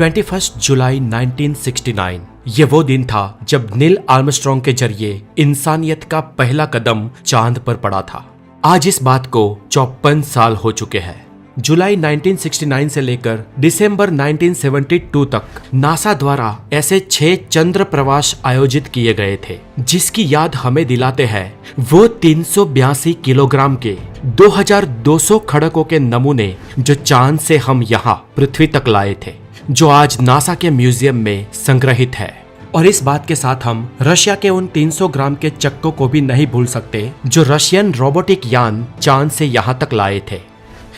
21 जुलाई 1969 ये वो दिन था जब नील आर्मस्ट्रॉन्ग के जरिए इंसानियत का पहला कदम चांद पर पड़ा था। आज इस बात को 54 साल हो चुके हैं। जुलाई 1969 से लेकर दिसंबर 1972 तक नासा द्वारा ऐसे 6 चंद्र प्रवास आयोजित किए गए थे, जिसकी याद हमें दिलाते हैं वो 382 किलोग्राम के 2200 खड़कों के नमूने जो चांद से हम यहाँ पृथ्वी तक लाए थे, जो आज नासा के म्यूजियम में संग्रहित है। और इस बात के साथ हम रशिया के उन 300 ग्राम के चक्कों को भी नहीं भूल सकते जो रशियन रोबोटिक यान चांद से यहाँ तक लाए थे।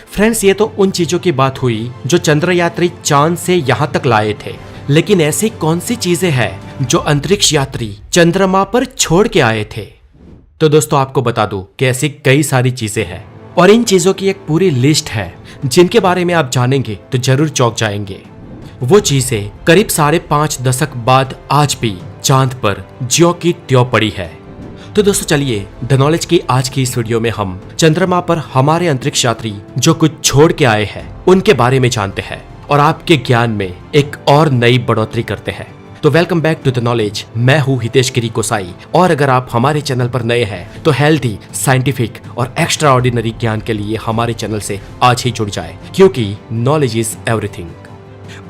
फ्रेंड्स, ये तो उन चीजों की बात हुई जो चंद्रयात्री चांद से यहाँ तक लाए थे, लेकिन ऐसी कौन सी चीजें हैं जो अंतरिक्ष यात्री चंद्रमा पर छोड़ के आए थे? तो दोस्तों, आपको बता दूं कि ऐसी कई सारी चीजें हैं और इन चीजों की एक पूरी लिस्ट है जिनके बारे में आप जानेंगे तो जरूर चौंक जाएंगे। वो चीजें करीब 5.5 दशक बाद आज भी चांद पर ज्यों की त्यों पड़ी है। तो दोस्तों, चलिए द नॉलेज की आज की इस वीडियो में हम चंद्रमा पर हमारे अंतरिक्ष यात्री जो कुछ छोड़ के आए हैं उनके बारे में जानते हैं और आपके ज्ञान में एक और नई बढ़ोतरी करते हैं। तो welcome back to the knowledge. मैं हूँ हितेश गिरी गोसाई और अगर आप हमारे चैनल पर नए हैं तो हेल्थी, साइंटिफिक और एक्स्ट्रा ऑर्डिनरी ज्ञान के लिए हमारे चैनल से आज ही जुड़ जाए, क्योंकि नॉलेज इज एवरीथिंग।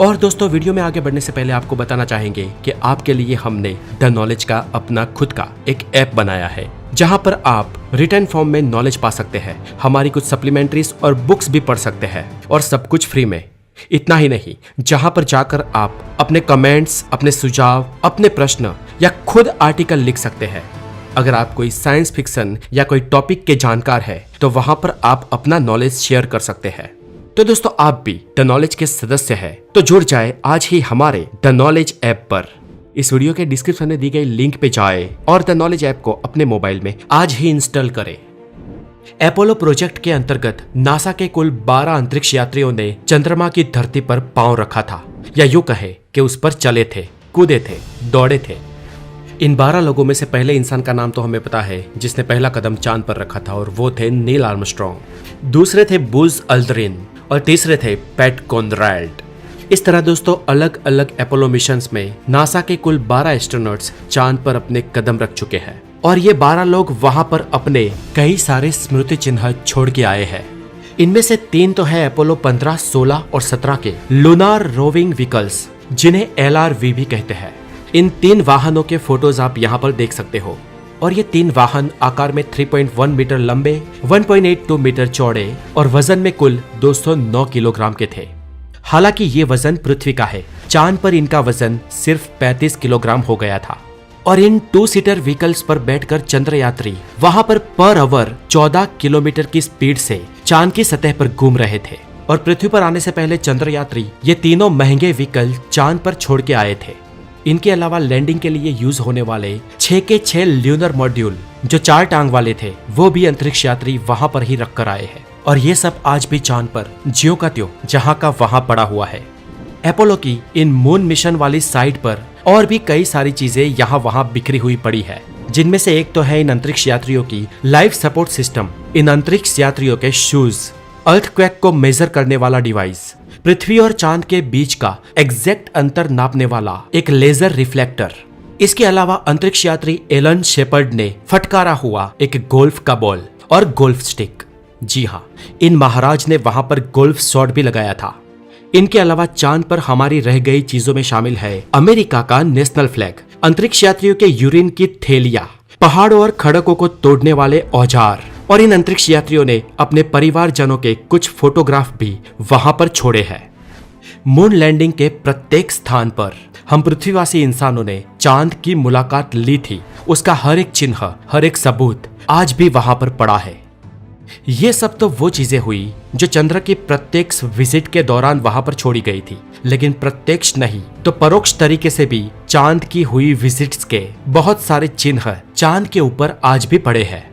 और दोस्तों, वीडियो में आगे बढ़ने से पहले आपको बताना चाहेंगे कि आपके लिए हमने द नॉलेज का अपना खुद का एक ऐप बनाया है, जहां पर आप रिटन फॉर्म में नॉलेज पा सकते हैं, हमारी कुछ सप्लीमेंट्रीज और बुक्स भी पढ़ सकते हैं और सब कुछ फ्री में। इतना ही नहीं, जहां पर जाकर आप अपने कमेंट्स, अपने सुझाव, अपने प्रश्न या खुद आर्टिकल लिख सकते हैं। अगर आप कोई साइंस फिक्शन या कोई टॉपिक के जानकार है तो वहां पर आप अपना नॉलेज शेयर कर सकते हैं। तो दोस्तों, आप भी द नॉलेज के सदस्य हैं तो जुड़ जाए आज ही हमारे द नॉलेज ऐप पर। इस वीडियो के डिस्क्रिप्शन में दी गई लिंक पे जाए और द नॉलेज ऐप को अपने मोबाइल में आज ही इंस्टॉल करें। अपोलो प्रोजेक्ट के अंतर्गत नासा के कुल 12 अंतरिक्ष यात्रियों ने चंद्रमा की धरती पर पांव रखा था, या यूं कहे कि उस पर चले थे, कूदे थे, दौड़े थे। इन 12 लोगों में से पहले इंसान का नाम तो हमें पता है जिसने पहला कदम चांद पर रखा था, और वो थे नील आर्मस्ट्रॉन्ग। दूसरे थे बुज अल्ड्रिन और तीसरे थे पैट कॉनराड। इस तरह दोस्तों, अलग अलग अपोलो मिशंस में नासा के कुल 12 एस्ट्रोनॉट्स चांद पर अपने कदम रख चुके हैं और ये 12 लोग वहां पर अपने कई सारे स्मृति चिन्ह छोड़ के आए हैं। इनमें से 3 तो है अपोलो 15, 16 और 17 के लूनार रोविंग व्हीकल्स, जिन्हें LRV भी कहते हैं। इन 3 वाहनों के फोटोज आप यहाँ पर देख सकते हो और ये 3 वाहन आकार में 3.1 मीटर लंबे, 1.82 मीटर चौड़े और वजन में कुल 209 किलोग्राम के थे। हालांकि ये वजन पृथ्वी का है, चांद पर इनका वजन सिर्फ 35 किलोग्राम हो गया था। और इन 2 सीटर व्हीकल्स पर बैठकर चंद्रयात्री वहां पर पर आवर 14 किलोमीटर की स्पीड से चांद की सतह पर घूम रहे थे। और पृथ्वी पर आने से पहले चंद्रयात्री ये तीनों महंगे व्हीकल चांद पर छोड़ के आए थे। इनके अलावा लैंडिंग के लिए यूज होने वाले 6 के 6 ल्यूनर मॉड्यूल जो 4 टांग वाले थे, वो भी अंतरिक्ष यात्री वहां पर ही रख कर आए हैं। और ये सब आज भी चांद पर ज्यों का त्यों जहां का वहां पड़ा हुआ है। अपोलो की इन मून मिशन वाली साइट पर और भी कई सारी चीजें यहाँ वहां बिखरी हुई पड़ी है, जिनमें से एक तो है इन अंतरिक्ष यात्रियों की लाइफ सपोर्ट सिस्टम, इन अंतरिक्ष यात्रियों के शूज, अर्थक्वेक को मेजर करने वाला डिवाइस, पृथ्वी और चांद के बीच का एग्जैक्ट अंतर नापने वाला एक लेजर रिफ्लेक्टर। इसके अलावा अंतरिक्ष यात्री एलन शेपर्ड ने फटकारा हुआ एक गोल्फ का बॉल और गोल्फ स्टिक। जी हाँ, इन महाराज ने वहां पर गोल्फ शॉट भी लगाया था। इनके अलावा चांद पर हमारी रह गई चीजों में शामिल है अमेरिका का नेशनल फ्लैग, अंतरिक्ष यात्रियों के यूरिन की थैलियां, पहाड़ों और खड़कों को तोड़ने वाले औजार, और इन अंतरिक्ष यात्रियों ने अपने परिवारजनों के कुछ फोटोग्राफ भी वहां पर छोड़े हैं। मून लैंडिंग के प्रत्येक स्थान पर हम पृथ्वीवासी इंसानों ने चांद की मुलाकात ली थी, उसका हर एक चिन्ह, हर एक सबूत आज भी वहां पर पड़ा है। ये सब तो वो चीजें हुई जो चंद्र की प्रत्यक्ष विजिट के दौरान वहां पर छोड़ी गई थी, लेकिन प्रत्यक्ष नहीं तो परोक्ष तरीके से भी चांद की हुई विजिट्स के बहुत सारे चिन्ह चांद के ऊपर आज भी पड़े हैं।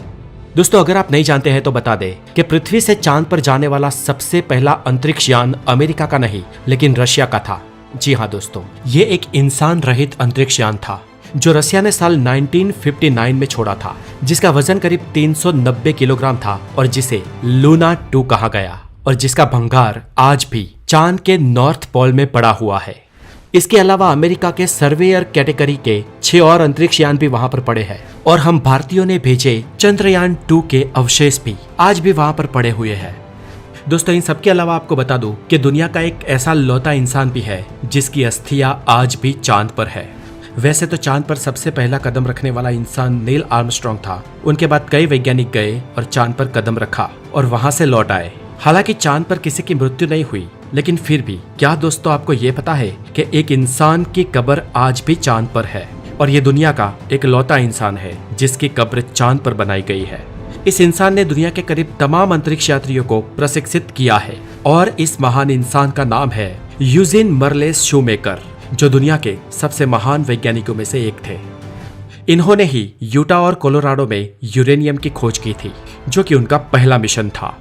दोस्तों, अगर आप नहीं जानते हैं तो बता दें कि पृथ्वी से चांद पर जाने वाला सबसे पहला अंतरिक्ष यान अमेरिका का नहीं लेकिन रशिया का था। जी हाँ दोस्तों, ये एक इंसान रहित अंतरिक्ष यान था जो रसिया ने साल 1959 में छोड़ा था, जिसका वजन करीब 390 किलोग्राम था और जिसे लूना 2 कहा गया और जिसका भंगार आज भी चांद के नॉर्थ पोल में पड़ा हुआ है। इसके अलावा अमेरिका के सर्वेयर कैटेगरी के 6 और अंतरिक्ष यान भी वहां पर पड़े हैं और हम भारतीयों ने भेजे चंद्रयान 2 के अवशेष भी आज भी वहां पर पड़े हुए हैं। दोस्तों, इन सब के अलावा आपको बता दूं कि दुनिया का एक ऐसा लौता इंसान भी है जिसकी अस्थियां आज भी चांद पर है। वैसे तो चांद पर सबसे पहला कदम रखने वाला इंसान नील आर्मस्ट्रॉन्ग था। उनके बाद कई वैज्ञानिक गए और चांद पर कदम रखा और वहां से लौट आए। हालांकि चांद पर किसी की मृत्यु नहीं हुई, लेकिन फिर भी क्या दोस्तों आपको ये पता है कि एक इंसान की कब्र आज भी चांद पर है और ये दुनिया का एक लौता इंसान है जिसकी कब्र चांद पर बनाई गई है। इस इंसान ने दुनिया के करीब तमाम अंतरिक्ष यात्रियों को प्रशिक्षित किया है और इस महान इंसान का नाम है यूजिन मर्लेस शूमेकर, जो दुनिया के सबसे महान वैज्ञानिकों में से एक थे। इन्होंने ही यूटा और कोलोराडो में यूरेनियम की खोज की थी, जो कि उनका पहला मिशन था।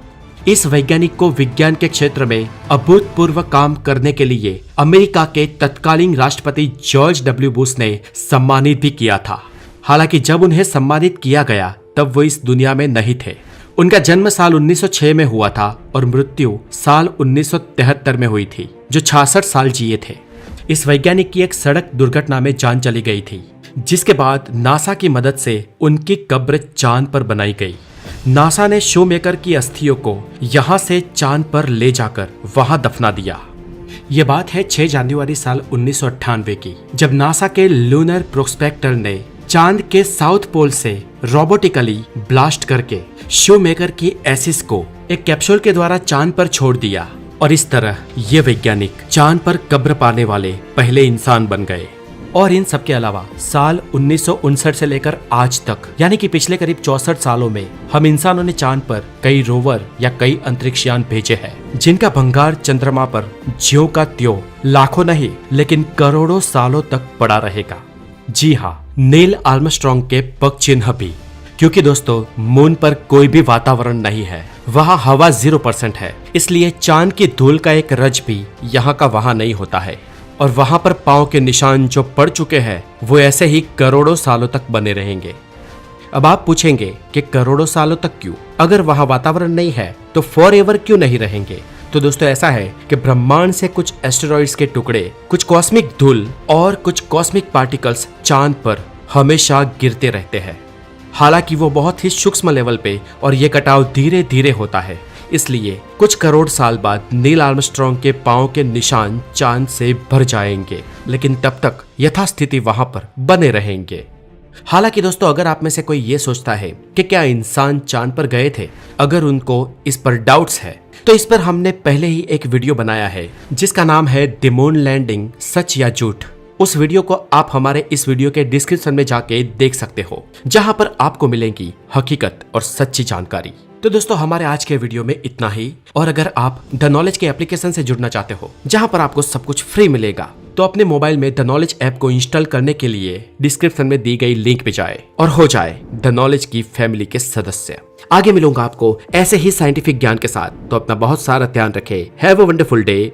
इस वैज्ञानिक को विज्ञान के क्षेत्र में अभूतपूर्व काम करने के लिए अमेरिका के तत्कालीन राष्ट्रपति जॉर्ज डब्ल्यू बुश ने सम्मानित भी किया था। हालांकि जब उन्हें सम्मानित किया गया तब वो इस दुनिया में नहीं थे। उनका जन्म साल 1906 में हुआ था और मृत्यु साल 1973 में हुई थी, जो 66 साल जिए थे। इस वैज्ञानिक की एक सड़क दुर्घटना में जान चली गई थी, जिसके बाद नासा की मदद से उनकी कब्र चांद पर बनाई गई। नासा ने शूमेकर की अस्थियों को यहां से चांद पर ले जाकर वहां दफना दिया। ये बात है 6 जनवरी साल 1998 की, जब नासा के लूनर प्रोस्पेक्टर ने चांद के साउथ पोल से रोबोटिकली ब्लास्ट करके शूमेकर की एसिस को एक कैप्सूल के द्वारा चांद पर छोड़ दिया और इस तरह ये वैज्ञानिक चांद पर कब्र पाने वाले पहले इंसान बन गए। और इन सब के अलावा साल 1959 से लेकर आज तक, यानी कि पिछले करीब 64 सालों में हम इंसानों ने चांद पर कई रोवर या कई अंतरिक्ष यान भेजे हैं, जिनका भंगार चंद्रमा पर ज्यों का त्यों लाखों नहीं लेकिन करोड़ों सालों तक पड़ा रहेगा। जी हाँ, नील आर्मस्ट्रॉन्ग के पग चिन्ह भी, क्योंकि दोस्तों मून पर कोई भी वातावरण नहीं है, वहाँ हवा 0% है, इसलिए चांद की धूल का एक रज भी यहाँ का वहाँ नहीं होता है और वहाँ पर पांव के निशान जो पड़ चुके हैं वो ऐसे ही करोड़ों सालों तक बने रहेंगे। अब आप पूछेंगे कि करोड़ों सालों तक क्यों? अगर वहाँ वातावरण नहीं है तो फॉरएवर क्यों नहीं रहेंगे? तो दोस्तों ऐसा है कि ब्रह्मांड से कुछ एस्टेरॉइड्स के टुकड़े, कुछ कॉस्मिक धूल और कुछ कॉस्मिक पार्टिकल्स चांद पर हमेशा गिरते रहते हैं। हालांकि वो बहुत ही सूक्ष्म लेवल पे और ये कटाव धीरे धीरे होता है, इसलिए कुछ करोड़ साल बाद नील आर्मस्ट्रॉन्ग के पांव के निशान चांद से भर जाएंगे, लेकिन तब तक यथास्थिति वहां पर बने रहेंगे। हालांकि दोस्तों अगर आप में से कोई ये सोचता है कि क्या इंसान चांद पर गए थे, अगर उनको इस पर डाउट्स है तो इस पर हमने पहले ही एक वीडियो बनाया है जिसका नाम है द मून लैंडिंग सच या झूठ। उस वीडियो को आप हमारे इस वीडियो के डिस्क्रिप्शन में जाके देख सकते हो, जहां पर आपको मिलेंगी हकीकत और सच्ची जानकारी। तो दोस्तों हमारे आज के वीडियो में इतना ही, और अगर आप द नॉलेज के एप्लीकेशन से जुड़ना चाहते हो जहां पर आपको सब कुछ फ्री मिलेगा, तो अपने मोबाइल में द नॉलेज ऐप को इंस्टॉल करने के लिए डिस्क्रिप्शन में दी गई लिंक पे जाए और हो जाए द नॉलेज की फैमिली के सदस्य। आगे मिलूंगा आपको ऐसे ही साइंटिफिक ज्ञान के साथ, तो अपना बहुत सारा ध्यान रखें। Have a wonderful day.